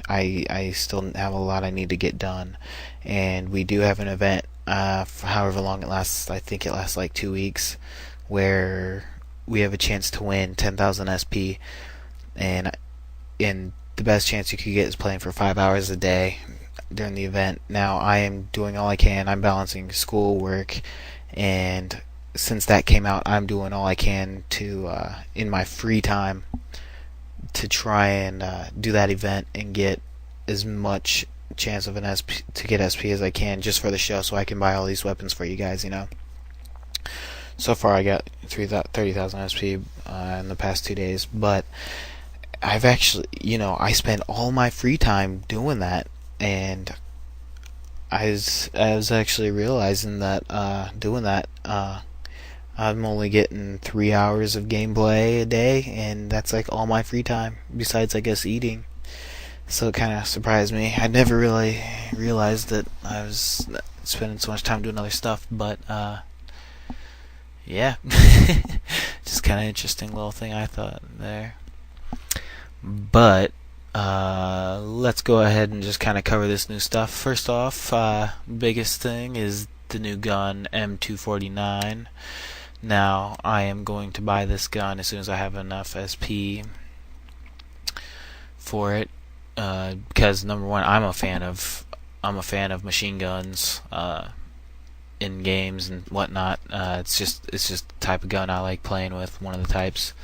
I still have a lot I need to get done, and we do have an event. For however long it lasts, I think it lasts like 2 weeks, where we have a chance to win 10,000 SP, and the best chance you could get is playing for 5 hours a day during the event. Now I am doing all I can. I'm balancing school, work, and since that came out, I'm doing all I can to in my free time to try and do that event and get as much chance of an SP to get SP as I can just for the show, so I can buy all these weapons for you guys. So far I got 30,000 SP in the past 2 days, but I've actually, I spend all my free time doing that, and I was actually realizing that doing that, I'm only getting 3 hours of gameplay a day, and that's like all my free time, besides I guess eating. So it kind of surprised me. I never really realized that I was spending so much time doing other stuff, but yeah, just kind of interesting little thing I thought there. But let's go ahead and just kind of cover this new stuff. First off, biggest thing is the new gun M249. Now I am going to buy this gun as soon as I have enough SP for it, because number one, I'm a fan of machine guns in games and whatnot. It's just the type of gun I like playing with. One of the types.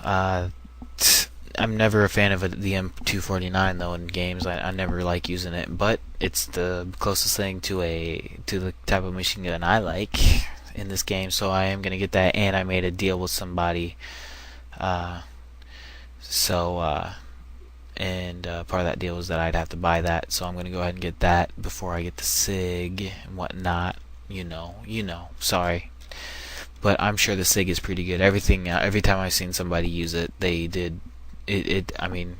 I'm never a fan of the M249 though in games. I never like using it, but it's the closest thing to the type of machine gun I like in this game. So I am gonna get that, and I made a deal with somebody. Part of that deal was that I'd have to buy that, so I'm gonna go ahead and get that before I get the SIG and whatnot. Sorry. But I'm sure the SIG is pretty good. Every time I've seen somebody use it, they did it. I mean,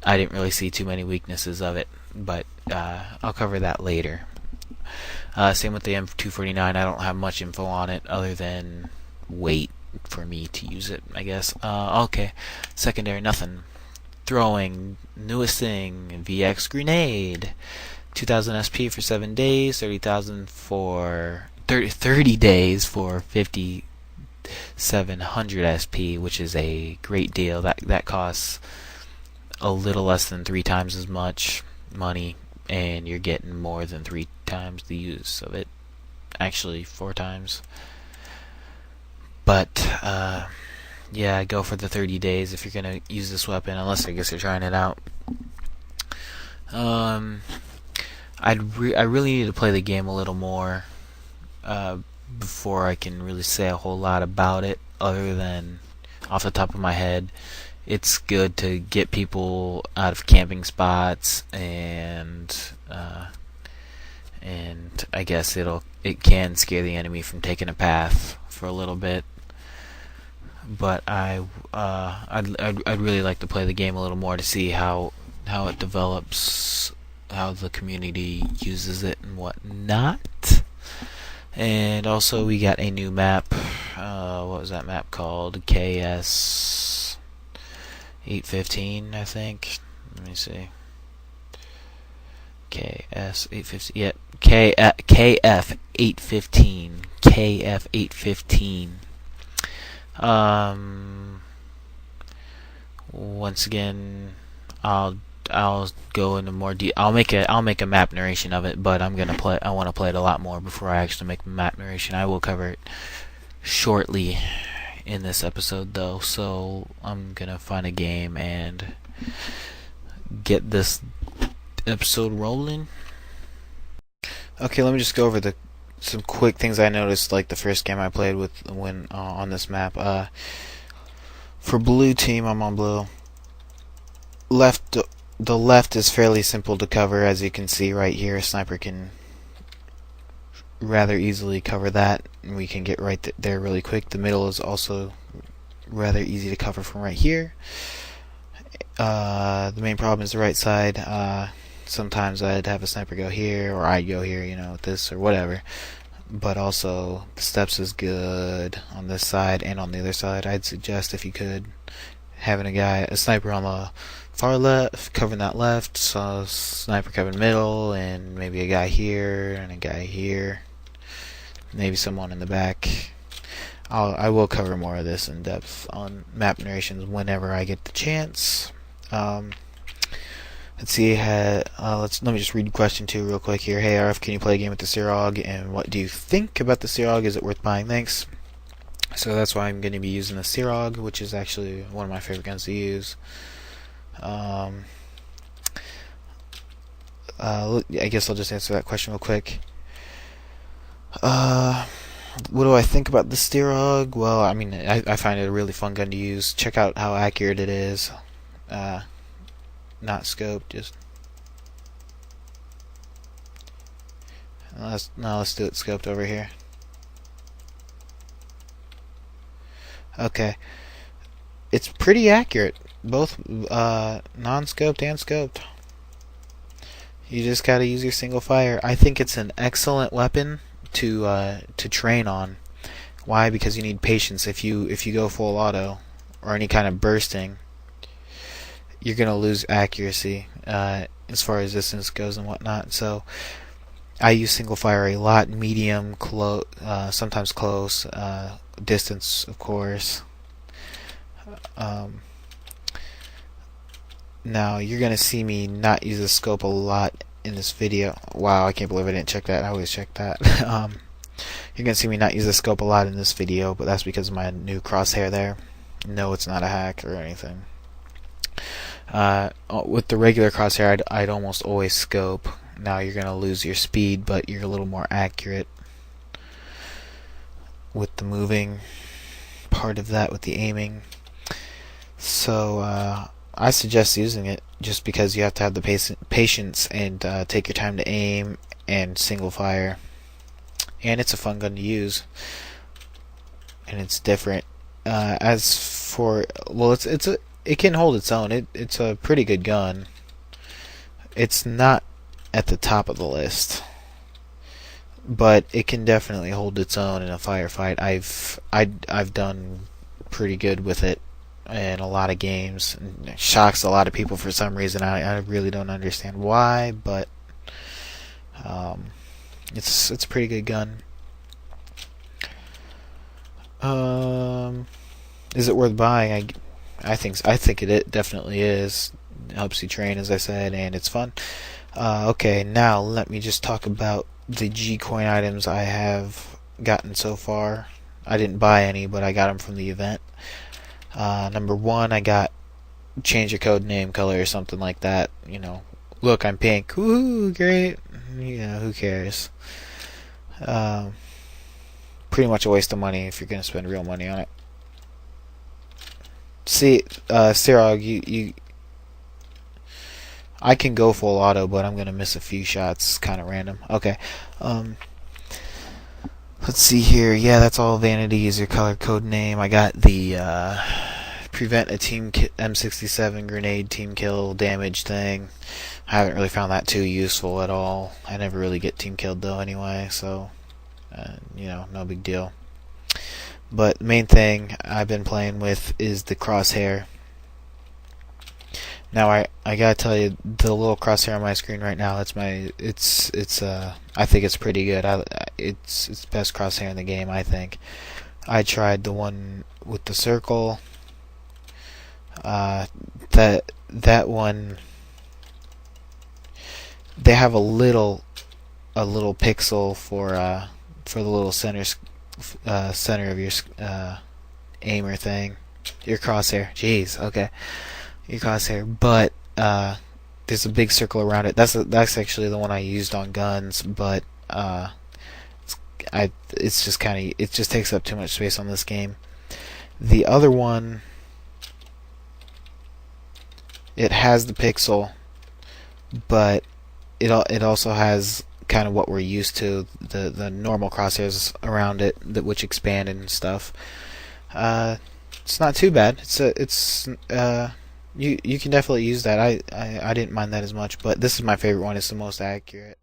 I didn't really see too many weaknesses of it, but I'll cover that later. Same with the M249. I don't have much info on it other than wait for me to use it, I guess. Okay, secondary, nothing. Throwing, newest thing, VX grenade. 2,000 SP for 7 days, 30,000 for 30 days for 5,700 SP, which is a great deal. That costs a little less than 3 times as much money, and you're getting more than 3 times the use of it. Actually, 4 times. But yeah, go for the 30 days if you're gonna use this weapon, unless I guess you're trying it out. I really need to play the game a little more before I can really say a whole lot about it, other than off the top of my head. It's good to get people out of camping spots, and I guess it can scare the enemy from taking a path for a little bit. But I'd really like to play the game a little more to see how it develops, how the community uses it and whatnot. And also we got a new map. What was that map called? KS 815, I think. Let me see. KS 815. Yeah, KF 815. KF 815. Once again, I'll go into more I'll make a map narration of it, but I want to play it a lot more before I actually make the map narration. I will cover it shortly in this episode though, so I'm gonna find a game and get this episode rolling. Okay, let me just go over some quick things I noticed, like the first game I played with when on this map. For blue team, I'm on blue. The left is fairly simple to cover, as you can see right here. A sniper can rather easily cover that, and we can get right there really quick. The middle is also rather easy to cover from right here. The main problem is the right side. Sometimes I'd have a sniper go here, or I'd go here, with this or whatever. But also, the steps is good on this side and on the other side. I'd suggest, if you could, having a sniper on the far left, covering that left, so sniper covering middle, and maybe a guy here and a guy here, maybe someone in the back. I will cover more of this in depth on map narrations whenever I get the chance. Let's see. Let me just read question 2 real quick here. Hey RF, can you play a game with the Sirog? And what do you think about the Sirog? Is it worth buying? Thanks. So that's why I'm going to be using the Sirog, which is actually one of my favorite guns to use. I guess I'll just answer that question real quick. What do I think about the Sirog? Well, I mean, I find it a really fun gun to use. Check out how accurate it is. Not scoped, just... Let's do it scoped over here. Okay. It's pretty accurate, both non-scoped and scoped. You just gotta use your single fire. I think it's an excellent weapon to train on. Why? Because you need patience. If you go full auto or any kind of bursting, you're gonna lose accuracy as far as distance goes and whatnot. So I use single fire a lot, medium, close, sometimes close, distance, of course. Now you're gonna see me not use the scope a lot in this video. Wow, I can't believe I didn't check that. I always check that. You're gonna see me not use the scope a lot in this video, but that's because of my new crosshair there. No, it's not a hack or anything. With the regular crosshair, I'd almost always scope. Now you're gonna lose your speed, but you're a little more accurate with the moving part of that, with the aiming. So I suggest using it just because you have to have the patience and take your time to aim and single fire. And it's a fun gun to use, and it's different. As for, well, it can hold its own. It's a pretty good gun. It's not at the top of the list, but it can definitely hold its own in a firefight. I've done pretty good with it in a lot of games. It shocks a lot of people for some reason. I really don't understand why, but it's a pretty good gun. Is it worth buying? I think it definitely is. It helps you train, as I said, and it's fun. Okay, now let me just talk about the G-Coin items I have gotten so far. I didn't buy any, but I got them from the event. Number 1, I got change your code name, color, or something like that. You know, look, I'm pink. Woohoo, great. Yeah, who cares? Pretty much a waste of money if you're gonna spend real money on it. See, Sirog, I can go full auto, but I'm gonna miss a few shots. Kind of random. Okay. Let's see here. Yeah, that's all vanity. User color code name. I got the prevent a team M67 grenade team kill damage thing. I haven't really found that too useful at all. I never really get team killed though anyway, so you know, no big deal. But the main thing I've been playing with is the crosshair. Now I gotta tell you, the little crosshair on my screen right now, I think it's pretty good. It's the best crosshair in the game, I think. I tried the one with the circle. That one, they have a little pixel for the little center of your aimer thing, your crosshair. Jeez, okay. Your crosshair, but there's a big circle around it. That's actually the one I used on guns, but it's just kind of, it just takes up too much space on this game. The other one, it has the pixel, but it also has kind of what we're used to, the normal crosshairs around it, which expand and stuff. It's not too bad. You can definitely use that. I didn't mind that as much, but this is my favorite one. It's the most accurate.